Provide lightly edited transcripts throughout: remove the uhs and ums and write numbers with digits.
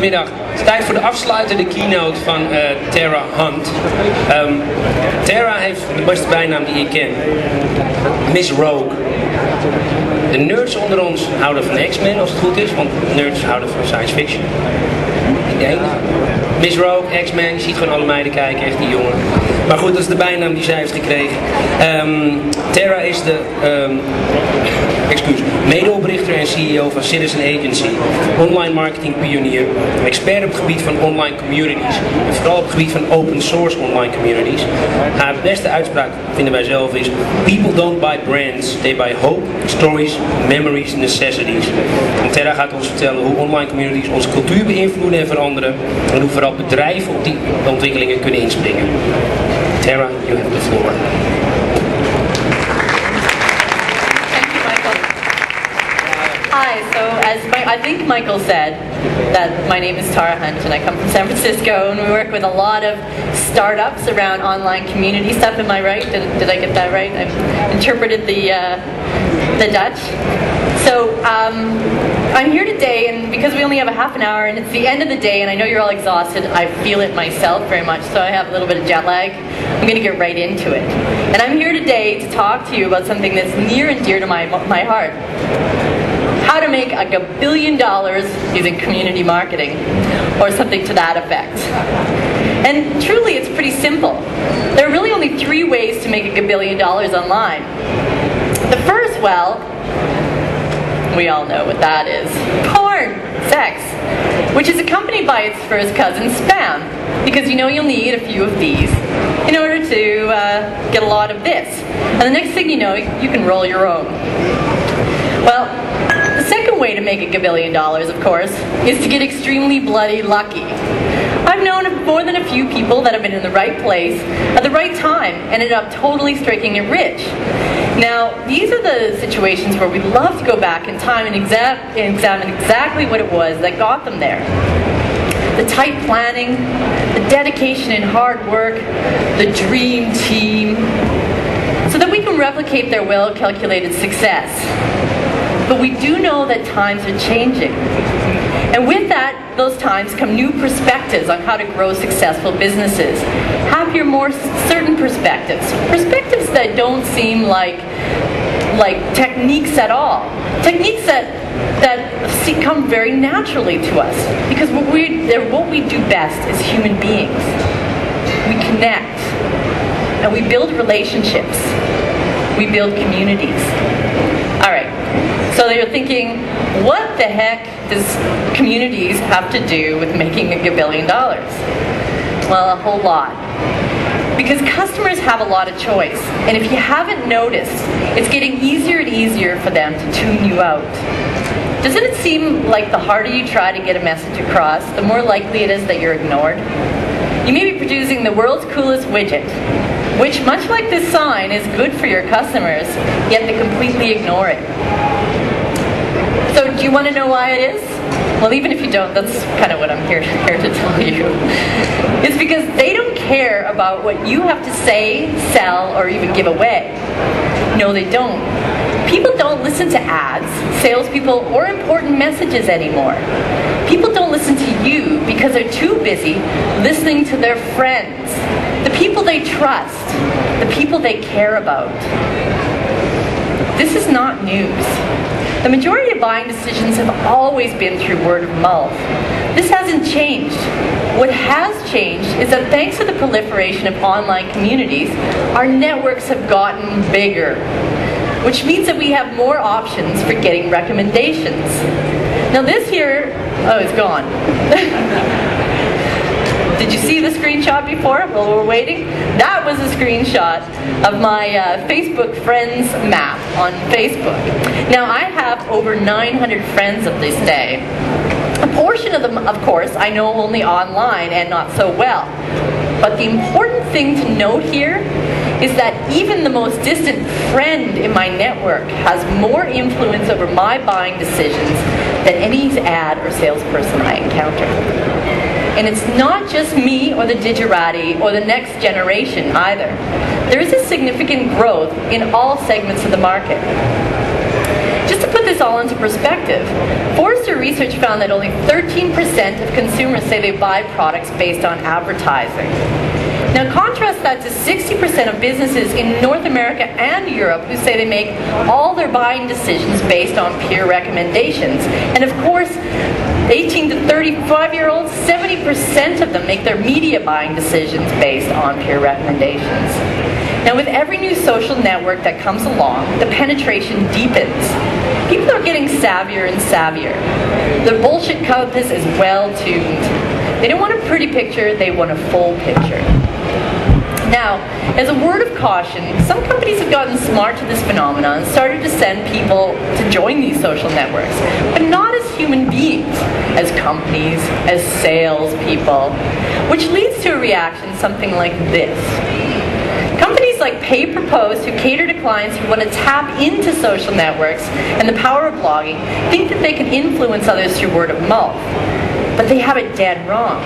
Goedemiddag. Het is tijd voor de afsluitende keynote van Tara Hunt. Tara heeft de beste bijnaam die ik ken. Miss Rogue. De nerds onder ons houden van X-Men als het goed is, want nerds houden van science fiction. Niet de enige. Miss Rogue, X-Men, je ziet gewoon alle meiden kijken, echt die jongen. Maar goed, dat is de bijnaam die zij heeft gekregen. Tara is de medeoprichter en CEO van Citizen Agency, online marketing pionier, expert op het gebied van online communities en vooral op het gebied van open source online communities. Haar beste uitspraak, vinden wij zelf, is: people don't buy brands, they buy hope, stories, memories, necessities. En Tara gaat ons vertellen hoe online communities onze cultuur beïnvloeden en veranderen en hoe vooral bedrijven op die ontwikkelingen kunnen inspringen. Tara, you have the floor. Hi, so I think Michael said that my name is Tara Hunt and I come from San Francisco and we work with a lot of startups around online community stuff. Am I right? Did I get that right? I interpreted the Dutch. So I'm here today, and because we only have a half an hour and it's the end of the day and I know you're all exhausted, I feel it myself very much, so I have a little bit of jet lag. I'm going to get right into it. And I'm here today to talk to you about something that's near and dear to my heart. How to make $1 billion using community marketing, or something to that effect. And truly it's pretty simple. There are really only 3 ways to make $1 billion online. The first, well, we all know what that is. Porn, sex, which is accompanied by its first cousin, spam, because you know you'll need a few of these in order to get a lot of this. And the next thing you know, you can roll your own. Well, the second way to make $1 billion, of course, is to get extremely bloody lucky. I've known of more than a few people that have been in the right place at the right time, ended up totally striking it rich. Now, these are the situations where we love to go back in time and examine exactly what it was that got them there. The tight planning, the dedication and hard work, the dream team, so that we can replicate their well-calculated success. But we do know that times are changing. And with that, those times come new perspectives on how to grow successful businesses. Happier, more certain perspectives. Perspectives that don't seem like techniques at all. Techniques that come very naturally to us. Because what we do best as human beings. We connect. And we build relationships. We build communities. All right. So you're thinking, what the heck does communities have to do with making $1 billion? Well, a whole lot. Because customers have a lot of choice. And if you haven't noticed, it's getting easier and easier for them to tune you out. Doesn't it seem like the harder you try to get a message across, the more likely it is that you're ignored? You may be producing the world's coolest widget, which, much like this sign, is good for your customers, yet they completely ignore it. So do you want to know why it is? Well, even if you don't, that's kind of what I'm here to tell you. It's because they don't care about what you have to say, sell, or even give away. No, they don't. People don't listen to ads, salespeople, or important messages anymore. People don't listen to you because they're too busy listening to their friends, the people they trust, the people they care about. This is not news. The majority of buying decisions have always been through word of mouth. This hasn't changed. What has changed is that thanks to the proliferation of online communities, our networks have gotten bigger, which means that we have more options for getting recommendations. Now this here, oh, it's gone. Did you see the screenshot before while we're waiting? That was a screenshot of my Facebook friends map on Facebook. Now I have over 900 friends of this day. A portion of them, of course, I know only online and not so well. But the important thing to note here is that even the most distant friend in my network has more influence over my buying decisions than any ad or salesperson I encounter. And it's not just me or the digerati or the next generation either. There is a significant growth in all segments of the market. Just to put this all into perspective, Forrester research found that only 13% of consumers say they buy products based on advertising. Now contrast that to 60% of businesses in North America and Europe who say they make all their buying decisions based on peer recommendations. And of course, 18 to 35-year-olds, 70% of them make their media buying decisions based on peer recommendations. Now with every new social network that comes along, the penetration deepens. People are getting savvier and savvier. The bullshit compass is well tuned. They don't want a pretty picture, they want a full picture. Now, as a word of caution, some companies have gotten smart to this phenomenon and started to send people to join these social networks, but not as human beings, as companies, as salespeople, which leads to a reaction something like this. Companies like Pay Per Post, who cater to clients who want to tap into social networks and the power of blogging, think that they can influence others through word of mouth, but they have it dead wrong.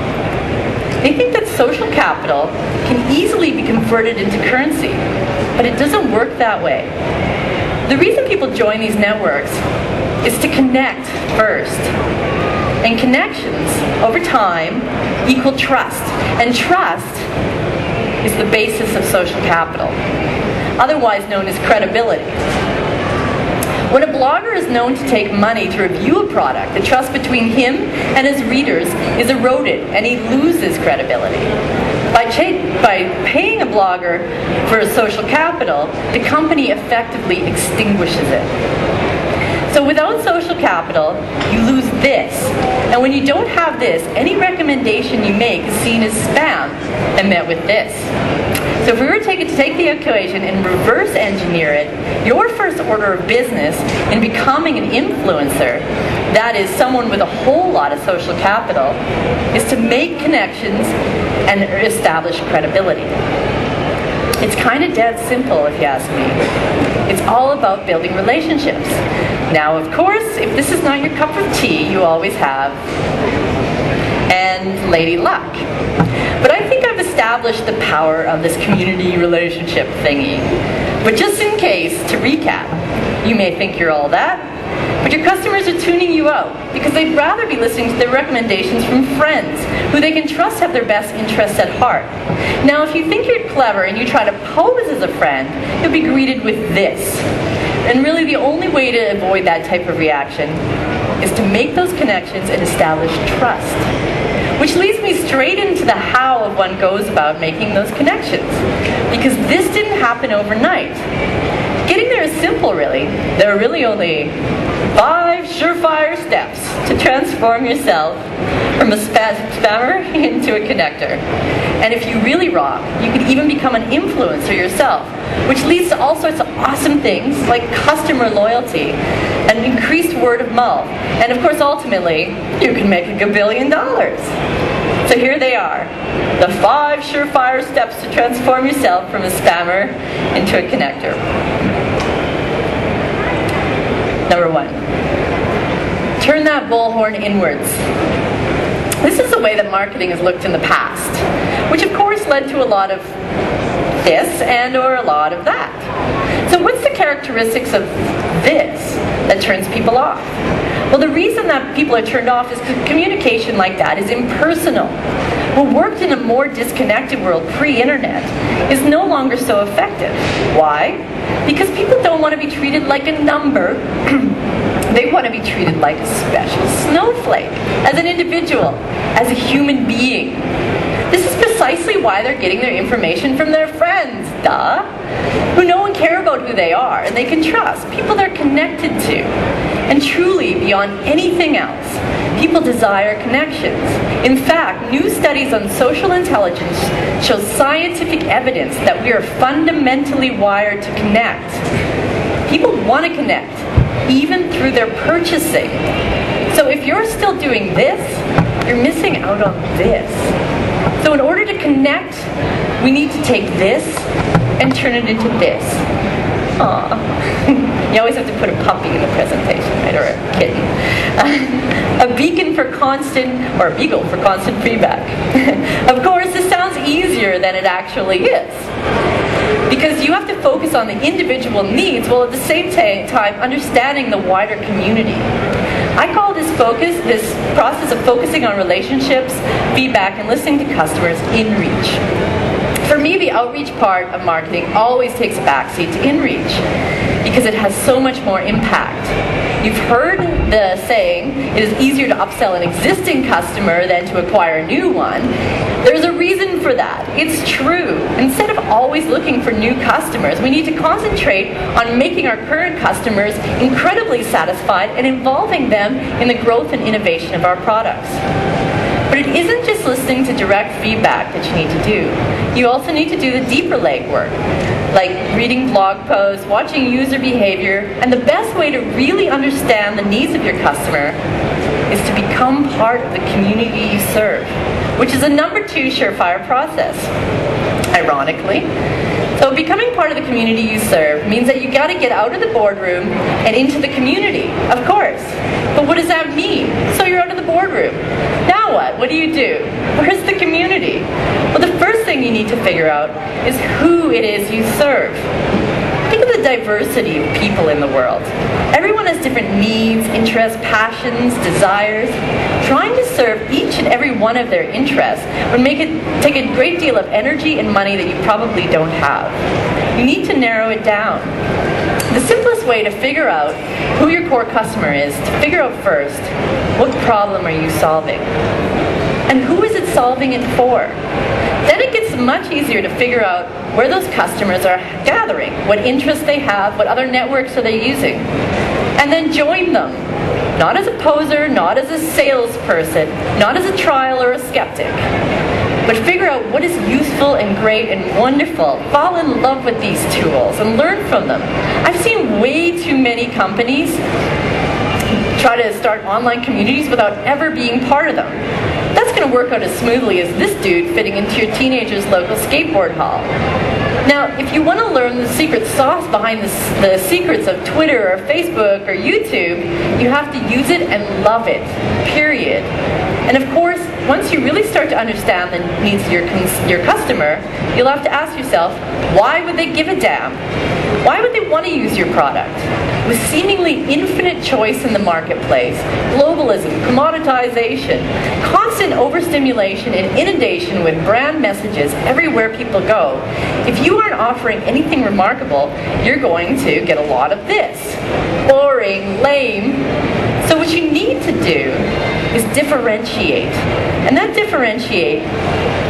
They think that social capital can easily be converted into currency, but it doesn't work that way. The reason people join these networks is to connect first. And connections, over time, equal trust. And trust is the basis of social capital, otherwise known as credibility. When a blogger is known to take money to review a product, the trust between him and his readers is eroded and he loses credibility. By paying a blogger for a social capital, the company effectively extinguishes it. So without social capital, you lose this. And when you don't have this, any recommendation you make is seen as spam and met with this. So if we were to take the equation and reverse engineer it, your first order of business in becoming an influencer, that is someone with a whole lot of social capital, is to make connections and establish credibility. It's kind of dead simple, if you ask me. It's all about building relationships. Now, of course, if this is not your cup of tea, you always have and Lady Luck. But I think I've established the power of this community relationship thingy. But just in case, to recap, you may think you're all that, but your customers are tuning you out because they'd rather be listening to their recommendations from friends who they can trust have their best interests at heart. Now, if you think you're clever and you try to pose as a friend, you'll be greeted with this. And really the only way to avoid that type of reaction is to make those connections and establish trust. Which leads me straight into the how of one goes about making those connections. Because this didn't happen overnight. Getting there is simple, really. There are really only 5 surefire steps to transform yourself from a spammer into a connector. And if you really rock, you could even become an influencer yourself, which leads to all sorts of awesome things like customer loyalty and increased word of mouth. And of course, ultimately, you can make $1 billion. So here they are, the 5 surefire steps to transform yourself from a spammer into a connector. Number 1, turn that bullhorn inwards. This is the way that marketing has looked in the past, which of course led to a lot of this and or a lot of that. So what's the characteristics of this that turns people off? Well, the reason that people are turned off is because communication like that is impersonal. What worked in a more disconnected world pre-internet is no longer so effective. Why? Because people don't want to be treated like a number. They want to be treated like a special snowflake, as an individual, as a human being. This is precisely why they're getting their information from their friends, who know and care about who they are and they can trust, people they're connected to. And truly, beyond anything else, people desire connections. In fact, new studies on social intelligence show scientific evidence that we are fundamentally wired to connect. People want to connect, even through their purchasing. So if you're still doing this, you're missing out on this. So in order to connect, we need to take this and turn it into this. Aww. You always have to put a puppy in the presentation, right, or a kitten. A beacon for constant, or a beagle for constant feedback. Of course, this sounds easier than it actually is. Because you have to focus on the individual needs while at the same time understanding the wider community. I call this process of focusing on relationships, feedback, and listening to customers in-reach. For me, the outreach part of marketing always takes a backseat to in-reach because it has so much more impact. You've heard the saying, it is easier to upsell an existing customer than to acquire a new one. There's a reason for that. It's true. Instead of always looking for new customers, we need to concentrate on making our current customers incredibly satisfied and involving them in the growth and innovation of our products. But it isn't just listening to direct feedback that you need to do. You also need to do the deeper legwork, like reading blog posts, watching user behavior, and the best way to really understand the needs of your customer is to become part of the community you serve, which is a number 2 surefire process, ironically. So becoming part of the community you serve means that you got to get out of the boardroom and into the community, of course. But what does that mean? So you're out of the boardroom. Now what? What do you do? Where's the community? Well, the first thing you need to figure out is who it is you serve. Think of the diversity of people in the world. Everyone has different needs, interests, passions, desires. Trying to serve each and every one of their interests would take a great deal of energy and money that you probably don't have. You need to narrow it down. The simplest way to figure out who your core customer is to figure out first, what problem are you solving? And who is it solving it for? Then it gets much easier to figure out where those customers are gathering, what interests they have, what other networks are they using. And then join them. Not as a poser, not as a salesperson, not as a trial or a skeptic. But figure out what is useful and great and wonderful. Fall in love with these tools and learn from them. I've seen way too many companies try to start online communities without ever being part of them. That's going to work out as smoothly as this dude fitting into your teenager's local skateboard hall. Now, if you want to learn the secret sauce behind the secrets of Twitter or Facebook or YouTube, you have to use it and love it, period. And of course, once you really start to understand the needs of your customer, you'll have to ask yourself, why would they give a damn? Why would they want to use your product? With seemingly infinite choice in the marketplace, globalism, commoditization, constant overstimulation and inundation with brand messages everywhere people go, if you aren't offering anything remarkable, you're going to get a lot of this. Boring, lame. So what you need to do is differentiate. And that differentiate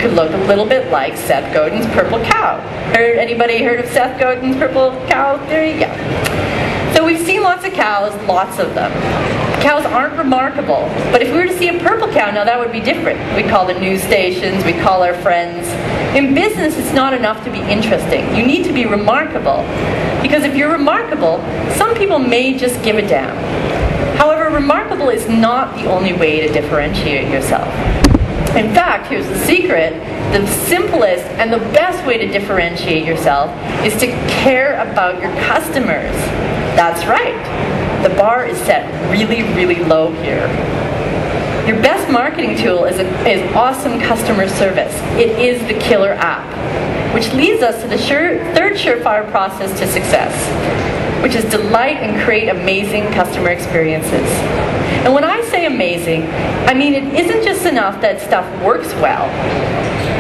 could look a little bit like Seth Godin's purple cow. Anybody heard of Seth Godin's purple cow? There you go. So we've seen lots of cows, lots of them. Cows aren't remarkable, but if we were to see a purple cow, now that would be different. We'd call the news stations, we'd call our friends. In business, it's not enough to be interesting. You need to be remarkable. Because if you're remarkable, some people may just give a damn. However, remarkable is not the only way to differentiate yourself. In fact, here's the secret. The simplest and the best way to differentiate yourself is to care about your customers. That's right. The bar is set really, really low here. Your best marketing tool is awesome customer service. It is the killer app, which leads us to the third surefire process to success, which is delight and create amazing customer experiences. And when I say amazing, I mean it isn't just enough that stuff works well.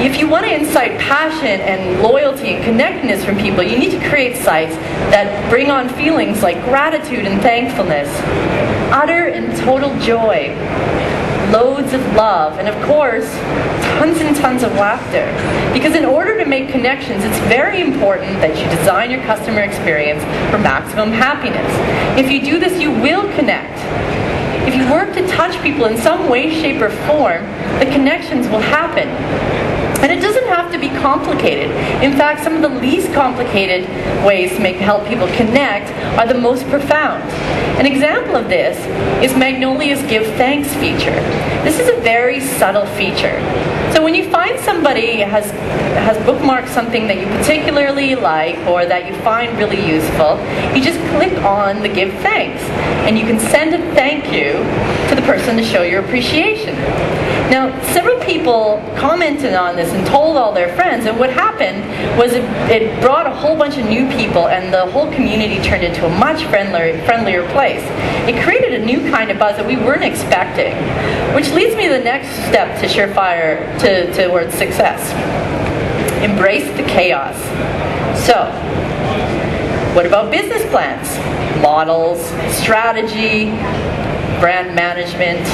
If you want to incite passion and loyalty and connectedness from people, you need to create sites that bring on feelings like gratitude and thankfulness, utter and total joy, loads of love, and of course, tons and tons of laughter. Because in order to make connections, it's very important that you design your customer experience for maximum happiness. If you do this, you will connect. If you work to touch people in some way, shape, or form, the connections will happen. And it doesn't have to be complicated. In fact, some of the least complicated ways to help people connect are the most profound. An example of this is Magnolia's Give Thanks feature. This is a very subtle feature. So when you find somebody has bookmarked something that you particularly like or that you find really useful, you just click on the Give Thanks. And you can send a thank you to to the person to show your appreciation. Now, several people commented on this and told all their friends, and what happened was it brought a whole bunch of new people, and the whole community turned into a much friendlier place. It created a new kind of buzz that we weren't expecting, which leads me to the next step to surefire towards success. Embrace the chaos. So, what about business plans, models, strategy, brand management?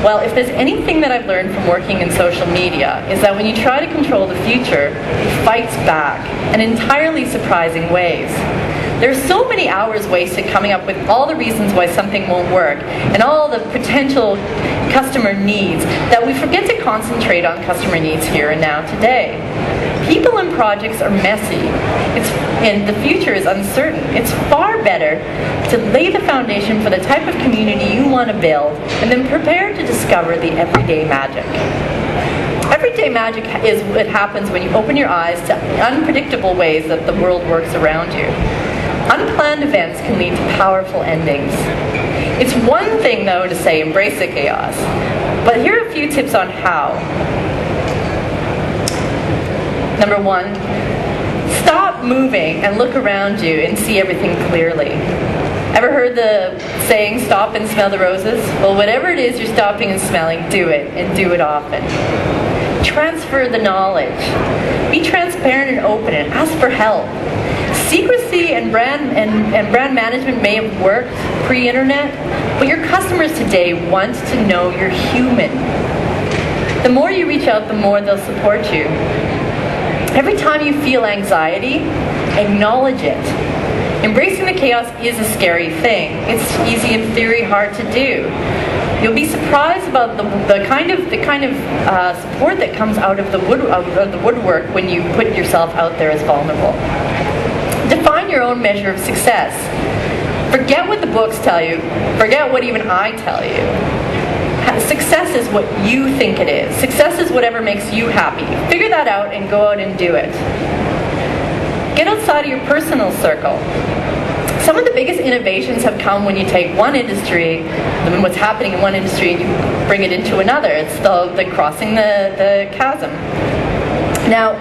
Well, if there's anything that I've learned from working in social media, is that when you try to control the future, it fights back in entirely surprising ways. There's so many hours wasted coming up with all the reasons why something won't work and all the potential customer needs that we forget to concentrate on customer needs here and now today. People and projects are messy, and the future is uncertain. It's far better to lay the foundation for the type of community you want to build and then prepare to discover the everyday magic. Everyday magic is what happens when you open your eyes to unpredictable ways that the world works around you. Unplanned events can lead to powerful endings. It's one thing, though, to say embrace the chaos, but here are a few tips on how. Number one, stop moving and look around you and see everything clearly. Ever heard the saying, stop and smell the roses? Well, whatever it is you're stopping and smelling, do it, and do it often. Transfer the knowledge. Be transparent and open and ask for help. Secrecy and brand management may have worked pre-internet, but your customers today want to know you're human. The more you reach out, the more they'll support you. Every time you feel anxiety, acknowledge it. Embracing the chaos is a scary thing. It's easy in theory, hard to do. You'll be surprised about the kind of support that comes out of the woodwork when you put yourself out there as vulnerable. Define your own measure of success. Forget what the books tell you. Forget what even I tell you. Success is what you think it is. Success is whatever makes you happy. Figure that out and go out and do it. Get outside of your personal circle. Some of the biggest innovations have come when you take one industry, what's happening in one industry, and you bring it into another. It's the crossing the chasm. Now,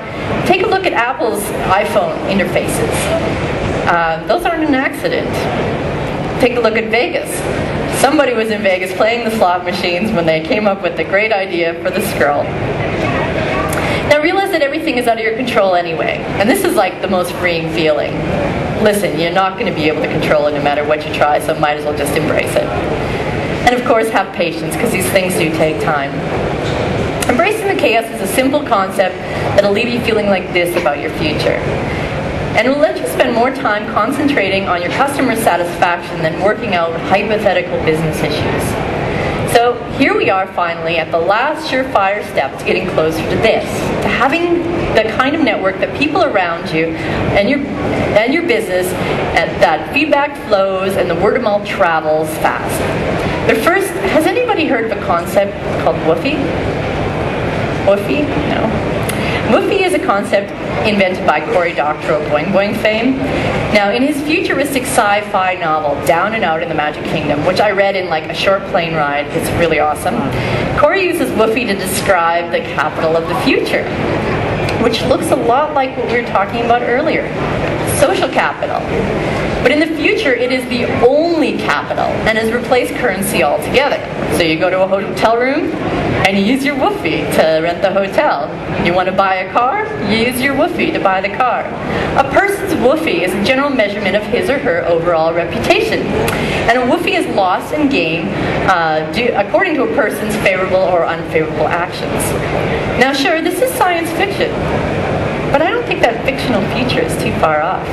take a look at Apple's iPhone interfaces. Those aren't an accident. Take a look at Vegas. Somebody was in Vegas playing the slot machines when they came up with the great idea for the scroll. Now realize that everything is out of your control anyway, and this is like the most freeing feeling. Listen, you're not going to be able to control it no matter what you try, so might as well just embrace it. And of course, have patience, because these things do take time. Embracing the chaos is a simple concept that'll leave you feeling like this about your future. And it will let you spend more time concentrating on your customer satisfaction than working out hypothetical business issues. So here we are finally at the last surefire step to getting closer to this, to having the kind of network that people around you and your business, and that feedback flows and the word of mouth travels fast. But first, has anybody heard of a concept called woofy? Woofy? No. Woofy is a concept invented by Cory Doctorow of Boing Boing fame. Now, in his futuristic sci-fi novel, Down and Out in the Magic Kingdom, which I read in like a short plane ride, it's really awesome, Cory uses woofy to describe the capital of the future, which looks a lot like what we were talking about earlier, social capital. But in the future, it is the only capital and has replaced currency altogether. So you go to a hotel room and you use your woofy to rent the hotel. You want to buy a car? You use your woofy to buy the car. A person's woofy is a general measurement of his or her overall reputation. And a woofy is loss and gain according to a person's favorable or unfavorable actions. Now sure, this is science fiction, but I don't think that fictional future is too far off.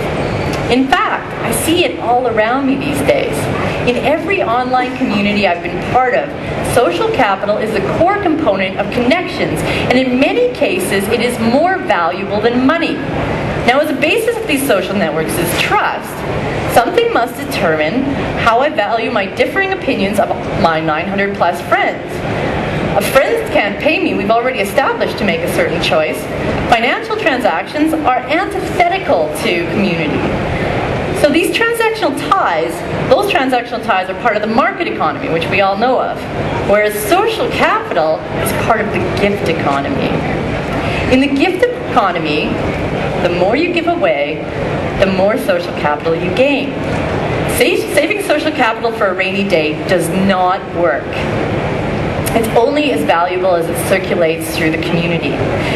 In fact, I see it all around me these days. In every online community I've been part of, social capital is the core component of connections, and in many cases it is more valuable than money. Now, as a basis of these social networks is trust, something must determine how I value my differing opinions of my 900 plus friends. Friends can't pay me, we've already established, to make a certain choice. Financial transactions are antithetical to community. So these transactional transactional ties, those transactional ties are part of the market economy, which we all know of, whereas social capital is part of the gift economy. In the gift economy, the more you give away, the more social capital you gain. Saving social capital for a rainy day does not work. It's only as valuable as it circulates through the community.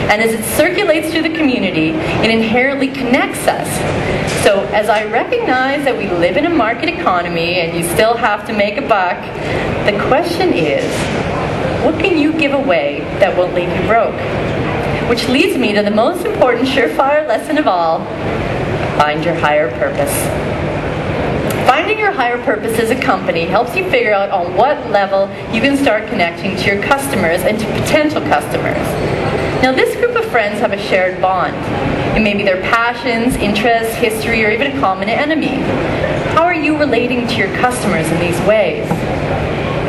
And as it circulates through the community, it inherently connects us. So as I recognize that we live in a market economy and you still have to make a buck, the question is, what can you give away that won't leave you broke? Which leads me to the most important surefire lesson of all: find your higher purpose. Finding your higher purpose as a company helps you figure out on what level you can start connecting to your customers and to potential customers. Now, this group of friends have a shared bond. It may be their passions, interests, history, or even a common enemy. How are you relating to your customers in these ways?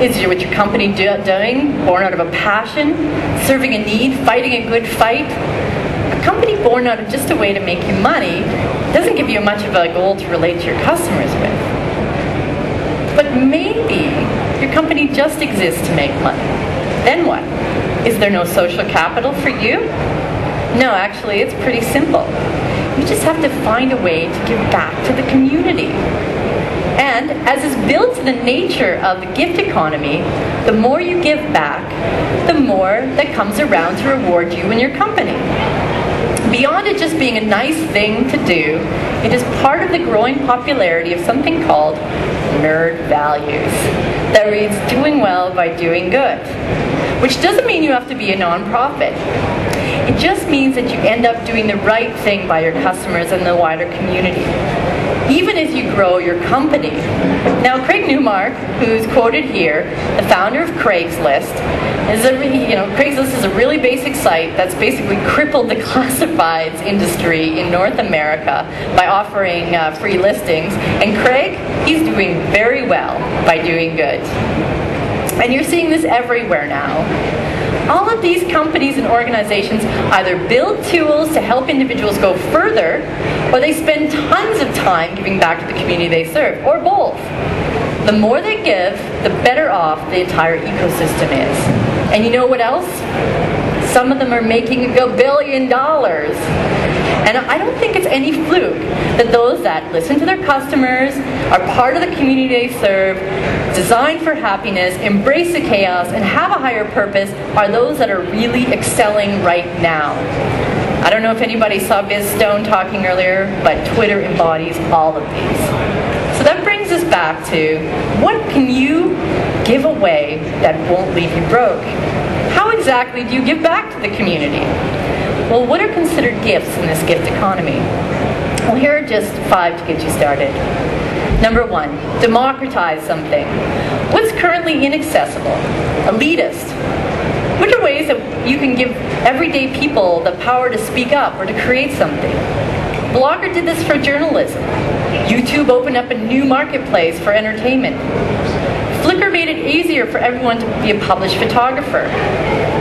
Is what your company doing born out of a passion, serving a need, fighting a good fight? A company born out of just a way to make you money doesn't give you much of a goal to relate to your customers with. But maybe your company just exists to make money. Then what? Is there no social capital for you? No, actually, it's pretty simple. You just have to find a way to give back to the community. And as is built to the nature of the gift economy, the more you give back, the more that comes around to reward you and your company. Beyond it just being a nice thing to do, it is part of the growing popularity of something called nerd values. That reads, doing well by doing good. Which doesn't mean you have to be a nonprofit. It just means that you end up doing the right thing by your customers and the wider community, even as you grow your company. Now, Craig Newmark, who's quoted here, the founder of Craigslist, Craigslist is a really basic site that's basically crippled the classifieds industry in North America by offering free listings. And Craig, he's doing very well by doing good. And you're seeing this everywhere now. All of these companies and organizations either build tools to help individuals go further, or they spend tons of time giving back to the community they serve, or both. The more they give, the better off the entire ecosystem is. And you know what else? Some of them are making $1 billion. And I don't think it's any fluke that those that listen to their customers, are part of the community they serve, design for happiness, embrace the chaos, and have a higher purpose are those that are really excelling right now. I don't know if anybody saw Biz Stone talking earlier, but Twitter embodies all of these. So that brings us back to, what can you give away that won't leave you broke? How exactly do you give back to the community? Well, what are considered gifts in this gift economy? Well, here are just 5 to get you started. Number 1, democratize something. What's currently inaccessible? Elitist. Which are ways that you can give everyday people the power to speak up or to create something? Blogger did this for journalism. YouTube opened up a new marketplace for entertainment. Flickr made it easier for everyone to be a published photographer.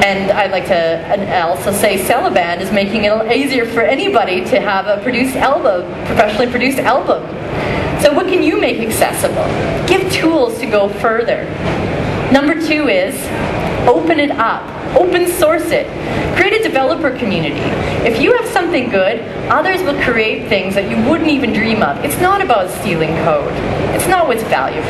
And I'd like to also say Celiband is making it easier for anybody to have a professionally produced album. So what can you make accessible? Give tools to go further. Number 2 is open it up. Open source it. Create a developer community. If you have something good, others will create things that you wouldn't even dream of. It's not about stealing code. It's not what's valuable.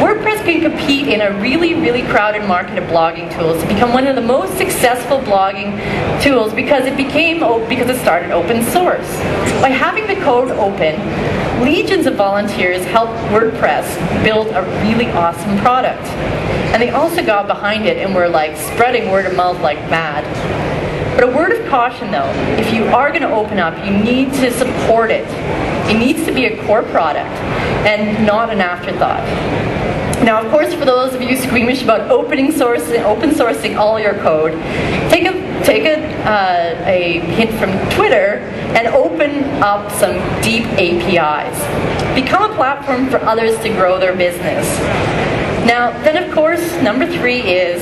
WordPress can compete in a really, really crowded market of blogging tools to become one of the most successful blogging tools because it started open source. By having the code open, legions of volunteers helped WordPress build a really awesome product. And they also got behind it and were like spreading word of mouth like mad. But a word of caution though, if you are going to open up, you need to support it. It needs to be a core product and not an afterthought. Now, of course, for those of you squeamish about open sourcing all your code, take a hint from Twitter and open up some deep APIs. Become a platform for others to grow their business. Now, then of course, number 3 is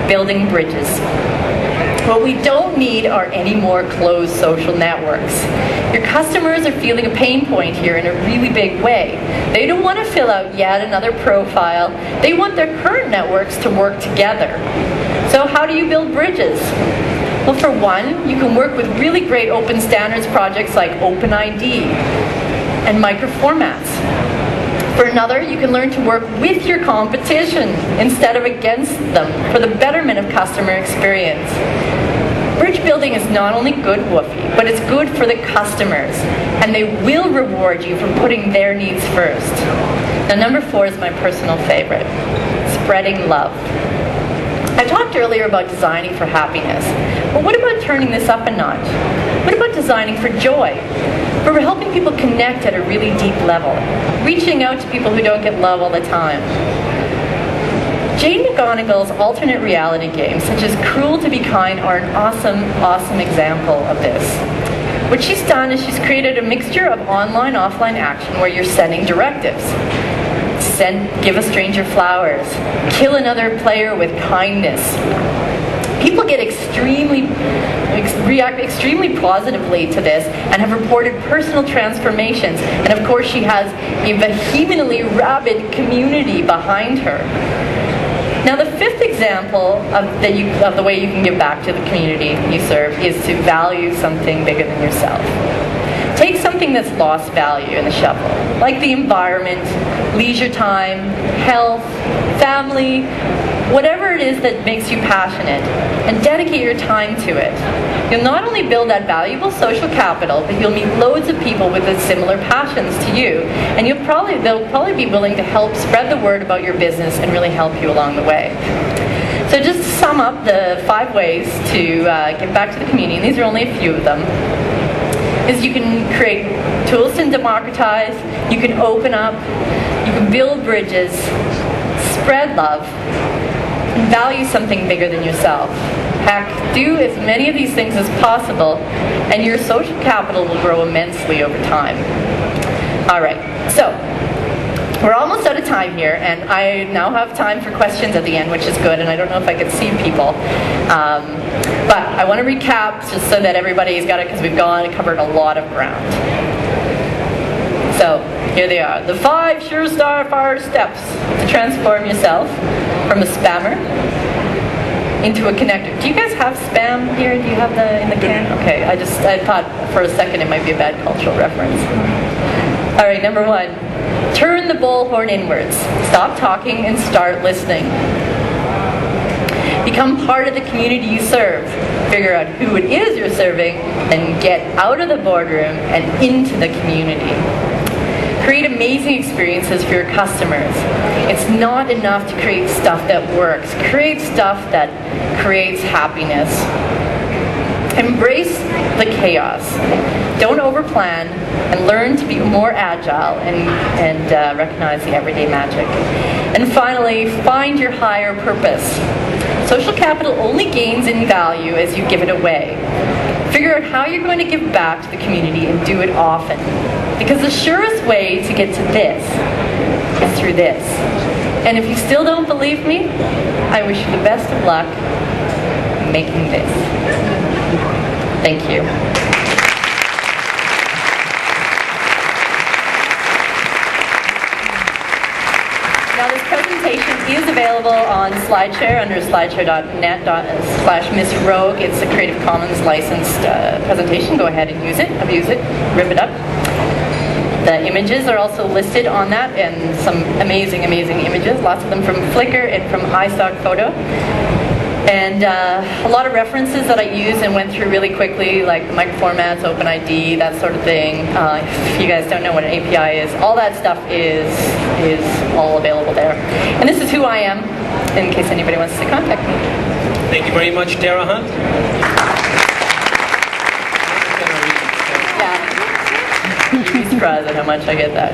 building bridges. What we don't need are any more closed social networks. Your customers are feeling a pain point here in a really big way. They don't want to fill out yet another profile. They want their current networks to work together. So how do you build bridges? Well, for one, you can work with really great open standards projects like OpenID and microformats. For another, you can learn to work with your competition instead of against them for the betterment of customer experience. Bridge building is not only good, Woofy, but it's good for the customers, and they will reward you for putting their needs first. Now, number 4 is my personal favorite, spreading love. I talked earlier about designing for happiness, but what about turning this up a notch? What about designing for joy? For helping people connect at a really deep level, reaching out to people who don't get love all the time. Jane McGonigal's alternate reality games, such as Cruel to Be Kind, are an awesome example of this. What she's done is she's created a mixture of online-offline action where you're sending directives. Give a stranger flowers. Kill another player with kindness. People get react extremely positively to this and have reported personal transformations. And of course, she has a vehemently rabid community behind her. Now, the 5th example of the way you can give back to the community you serve is to value something bigger than yourself. Take something that's lost value in the shuffle, like the environment, leisure time, health, family, whatever it is that makes you passionate, and dedicate your time to it. You'll not only build that valuable social capital, but you'll meet loads of people with similar passions to you, and they'll probably be willing to help spread the word about your business and really help you along the way. So just to sum up the 5 ways to give back to the community, and these are only a few of them, is you can create tools to democratize, you can open up, you can build bridges, spread love, and value something bigger than yourself. Heck, do as many of these things as possible, and your social capital will grow immensely over time. All right, so we're almost out of time here, and I now have time for questions at the end, which is good, and I don't know if I could see people. But I want to recap just so that everybody's got it, because we've covered a lot of ground. So here they are, the 5 surefire steps to transform yourself from a spammer into a connector. Do you guys have spam here? Do you have in the can? Okay, I thought for a second it might be a bad cultural reference. All right, number 1, turn the bullhorn inwards. Stop talking and start listening. Become part of the community you serve. Figure out who it is you're serving, and get out of the boardroom and into the community. Create amazing experiences for your customers. It's not enough to create stuff that works. Create stuff that creates happiness. Embrace the chaos. Don't overplan, and learn to be more agile and recognize the everyday magic. And finally, find your higher purpose. Social capital only gains in value as you give it away. Figure out how you're going to give back to the community and do it often. Because the surest way to get to this is through this. And if you still don't believe me, I wish you the best of luck making this. Thank you. Now, this presentation is available on SlideShare under slideshare.net/Miss Rogue. It's a Creative Commons licensed presentation. Go ahead and use it, abuse it, rip it up. The images are also listed on that, and some amazing images, lots of them from Flickr and from iStock Photo. And a lot of references that I used and went through really quickly, like the microformats, OpenID, that sort of thing. If you guys don't know what an API is, all that stuff is all available there. And this is who I am, in case anybody wants to contact me. Thank you very much, Tara Hunt. Yeah. You'd be surprised at how much I get that.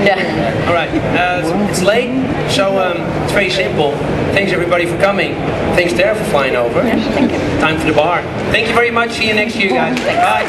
Yeah. All right. It's late, so it's very simple. Thanks everybody for coming. Thanks Tara for flying over. Yeah, thank you. Time for the bar. Thank you very much. See you next year, guys. Bye.